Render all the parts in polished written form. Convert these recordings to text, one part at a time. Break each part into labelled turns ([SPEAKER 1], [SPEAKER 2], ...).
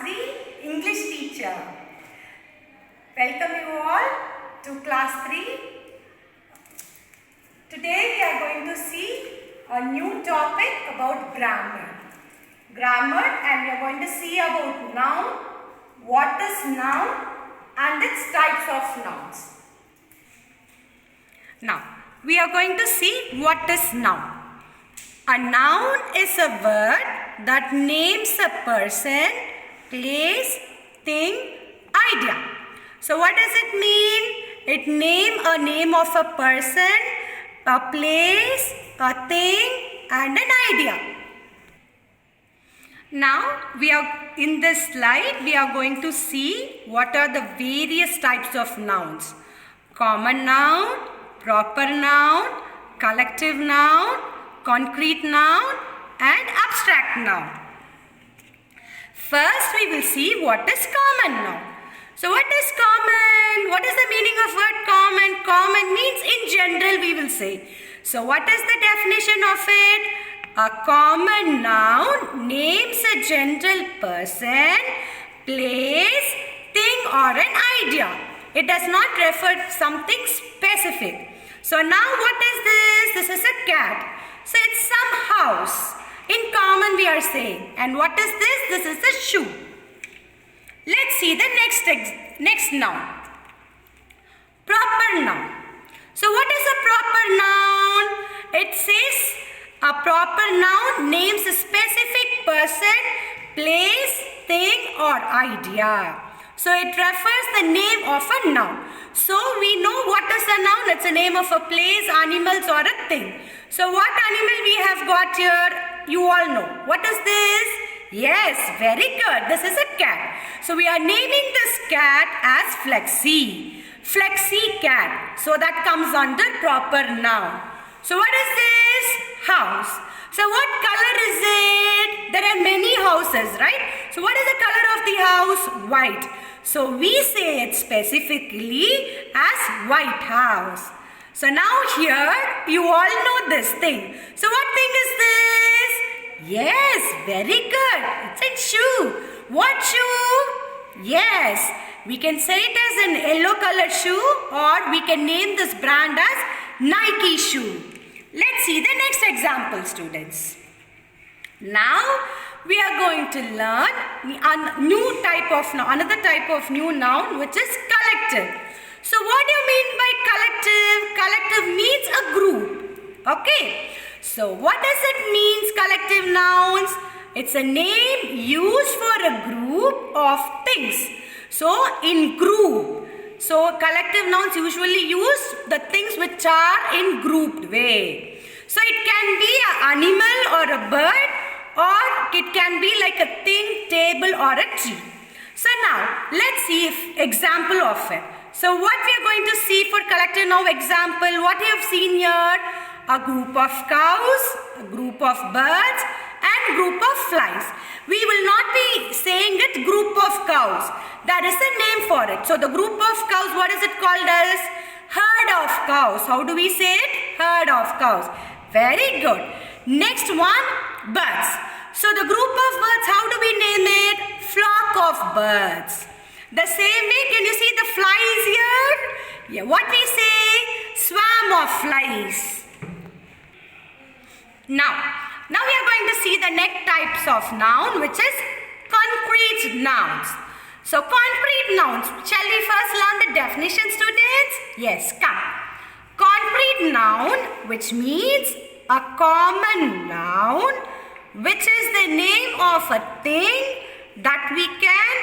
[SPEAKER 1] Class 3 English teacher. Welcome you all to Class 3. Today we are going to see a new topic about grammar. Grammar, and we are going to see about noun, what is noun and its types of nouns. Now, we are going to see what is noun. A noun is a word that names a person, place, thing, idea. So what does it mean? It names a name of a person, a place, a thing and an idea. Now we are in this slide, we are going to see what are the various types of nouns. Common noun, proper noun, collective noun, concrete noun and abstract noun. First we will see what is common noun. So what is common? What is the meaning of word common? Common means in general we will say. So what is the definition of it? A common noun names a general person, place, thing or an idea. It does not refer to something specific. So now what is this? This is a cat. So it's some house. In common we are saying. And what is this? This is a shoe. Let's see the next noun. Proper noun. So what is a proper noun? It says a proper noun names a specific person, place, thing or idea. So it refers the name of a noun. So we know what is a noun. It's a name of a place, animals or a thing. So what animal we have got here? You all know. What is this? Yes, very good. This is a cat. So we are naming this cat as Flexi. Flexi cat. So that comes under proper noun. So what is this? House. So what color is it? There are many houses, right? So what is the color of the house? White. So we say it specifically as White House. So now here you all know this thing. So what thing is this? Yes, very good. It's a shoe. What shoe? Yes, we can say it as an yellow color shoe or we can name this brand as Nike shoe. Let's see the next example, students. Now we are going to learn another type of new noun which is collective. So what do you mean by collective? Collective means a group. Okay. So what does it mean, collective nouns? It's a name used for a group of things. So in group. So collective nouns usually use the things which are in grouped way. So it can be an animal or a bird or it can be like a thing, table or a tree. So now let's see example of it. So what we are going to see for collective noun example, what you have seen here, a group of cows, a group of birds and group of flies. We will not be saying it group of cows. There is a name for it. So the group of cows, what is it called as? Herd of cows. How do we say it? Herd of cows. Very good. Next one, birds. So the group of birds, how do we name it? Flock of birds. The same way, can you see the flies here? Yeah, what we say? Swarm of flies. Now we are going to see the next types of noun which is concrete nouns. So concrete nouns, shall we first learn the definition, students? Yes, come. Concrete noun which means a common noun which is the name of a thing that we can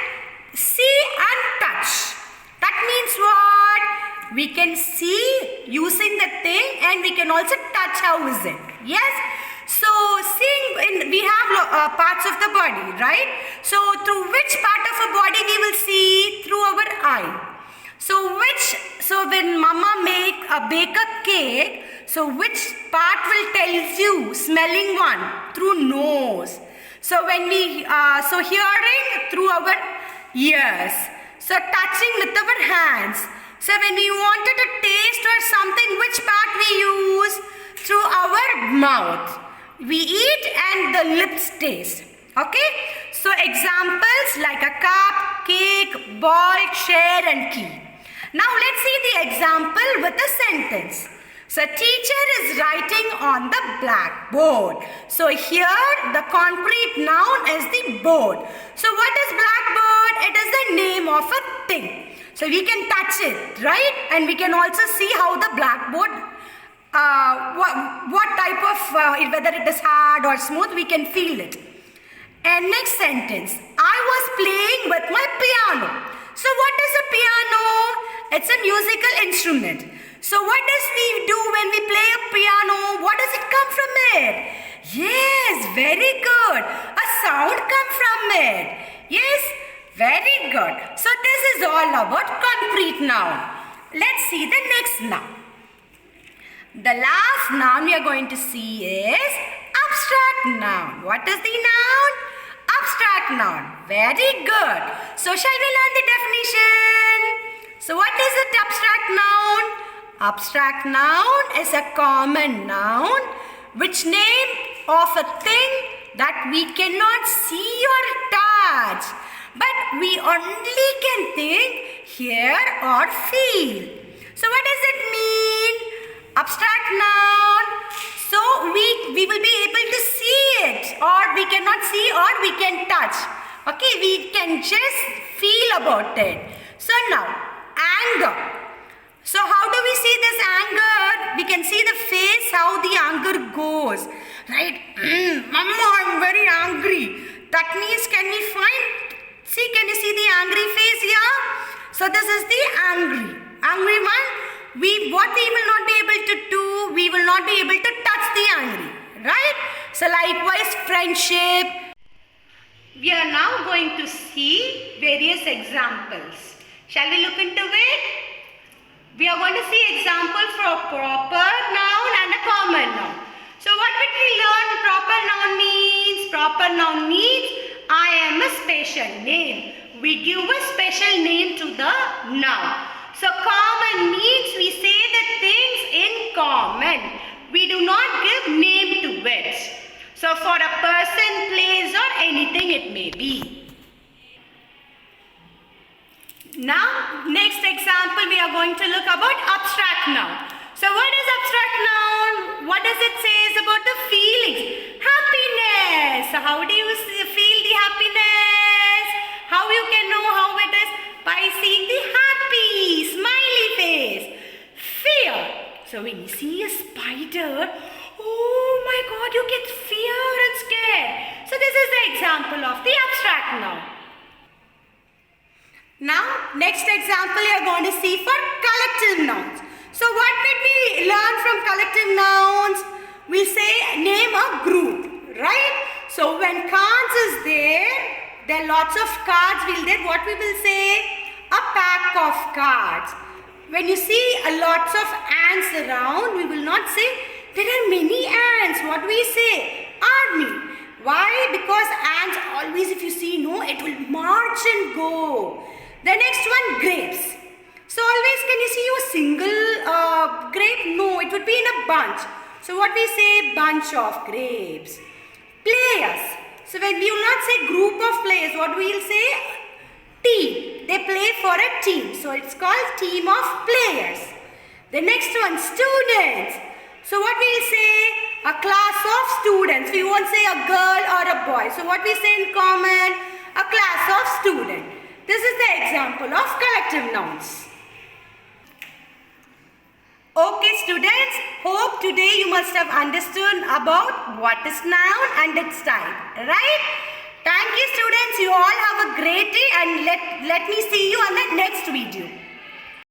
[SPEAKER 1] see and touch. That means what? We can see using the thing and we can also touch how is it. Yes? So seeing, we have parts of the body, right? So through which part of a body we will see? Through our eye. So when mama bake a cake, so which part will tell you? Smelling one. Through nose. So when we, hearing through our ears. So touching with our hands. So when we wanted to taste or something, which part we use? Through our mouth. We eat and the lips taste. Okay. So examples like a cup, cake, ball, chair and key. Now let's see the example with a sentence. So teacher is writing on the blackboard. So here the concrete noun is the board. So what is blackboard? It is the name of a thing. So we can touch it, right? And we can also see how the blackboard, what type of, whether it is hard or smooth, we can feel it. And next sentence, I was playing with my piano. So what is a piano? It's a musical instrument. So what does we do when we play a piano? What does it come from it? Yes, very good. A sound comes from it. Yes, very good. So this is all about concrete noun. Let's see the next noun. The last noun we are going to see is abstract noun. What is the noun? Abstract noun. Very good. So shall we learn the definition? So what is it, abstract noun? Abstract noun is a common noun which name of a thing that we cannot see or touch, but we only can think, hear or feel. So what does it mean? Abstract noun. So we will be able to see it, or we cannot see, or we can touch. Okay, we can just feel about it. So now, anger. So how do we see this anger? We can see the face, how the anger goes. Right? Mama, I'm very angry. That means, can we find, can you see the angry face here? So this is the angry one. What we will not be able to do, we will not be able to touch the angry. Right? So likewise, friendship. We are now going to see various examples. Shall we look into it? We are going to see example for a proper noun and a common noun. So what did we learn proper noun means? Proper noun means I am a special name. We give a special name to the noun. So common means we say the things in common. We do not give name to it. So for a person, place or anything it may be. Now, next example we are going to look about abstract noun. So what is abstract noun? What does it say about the feelings? Happiness. So how do you feel the happiness? How you can know how it is? By seeing the happy, smiley face. Fear. So when you see a spider, oh my God, you get fear and scared. So this is the example of the abstract noun. Now, next example you are going to see for collective nouns. So what did we learn from collective nouns? We say name a group, right? So when cards is there are lots of cards what we will say? A pack of cards. When you see a lots of ants around, we will not say there are many ants. What we say? Army. Why? Because ants always, if you see, it will march and go. The next one, grapes. So always can you see a single grape? No, it would be in a bunch. So what we say? Bunch of grapes. Players. So when we will not say group of players, what we will say? Team. They play for a team. So it's called team of players. The next one, students. So what we will say? A class of students. We won't say a girl or a boy. So what we say in common? A class of students. This is the example of collective nouns. Okay students, hope today you must have understood about what is noun and its type, right? Thank you students, you all have a great day and let me see you on the next video.